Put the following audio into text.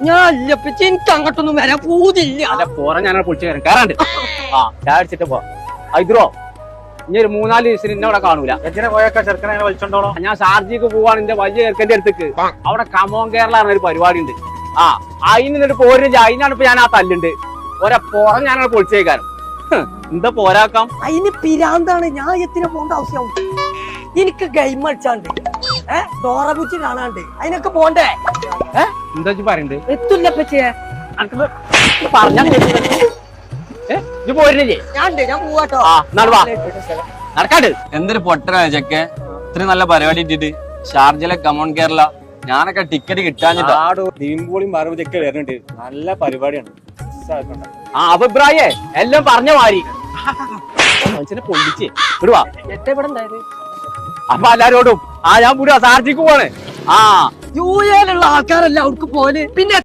ഞാൻ ഇല്ല പറ്റി എനിക്ക് അങ്ങോട്ടൊന്നും വരാൻ പൂതില്ല. അല്ല പോറ ഞാനാണ് പൊളിച്ചു കയറാൻ കയറാണ്ട്. ആ ചായ അടിച്ചിട്ട് പോ. ഇതോ ഇനി ഒരു 4-5 ദിവസത്തിന് ഇന്നെ അവിടെ കാണൂല. എങ്ങനെ പോയൊക്കെ ചെറുക്കനെ വലിച്ചോണ്ടോ? ഞാൻ ഷാർജിക്ക് പോവാണ് എന്റെ വലിയ ചെറുക്കന്റെ അടുത്തേക്ക്. അവിടെ കമോൺ കേരള ഒരു പരിപാടി ഉണ്ട്. ആ അതിന് എന്നിട്ട് പോരുന്ന അതിനാണ് ഇപ്പൊ ഞാൻ ആ തല്ലുണ്ട്. ഒരെ പോറ ഞാനാണ് പൊളിച്ചേക്കാരം. എന്താ പോരാക്കാം? അതിന് പിരാന്താണ്. ഞാൻ എത്തിന് പോകേണ്ട ആവശ്യം. എനിക്ക് ഗെയിം കളിച്ചാണ്ട് ഡോറബുച്ചി കാണാണ്ട് അതിനൊക്കെ പോണ്ടേ? എന്താ പറയണ്ട്? എത്തില്ല പറ്റിയേ പറഞ്ഞാ ഇത് പോരുന്നില്ലേ? ഞാൻ പോവാട്ടോ. ആ നടവാ നടക്കാണ്ട്. എന്തൊരു പൊട്ടനാ ചെക്കെ, ഇത്രയും നല്ല പരിപാടി ഇട്ടിട്ട് ഷാർജയിലെ കമോൺ കേരള. ഞാനൊക്കെ ടിക്കറ്റ് കിട്ടാഞ്ഞിട്ടാ. ദീമ്പോളിയും മറുപടിയൊക്കെ വരുന്നുണ്ട്. നല്ല പരിപാടിയാണ്. ആ അഭിപ്രായേ എല്ലാം പറഞ്ഞ മാറി മനുഷ്യനെ പൊള്ളിച്ച് വിടുവാ. ഇവിടെ ഉണ്ടായത് അപ്പൊ എല്ലാരോടും ഞാൻ വിടുവാ. ഷാർജിക്ക് പോവാണ്. ആ യു എയിലുള്ള ആൾക്കാരല്ല അവർക്ക് പോലെ. പിന്നെ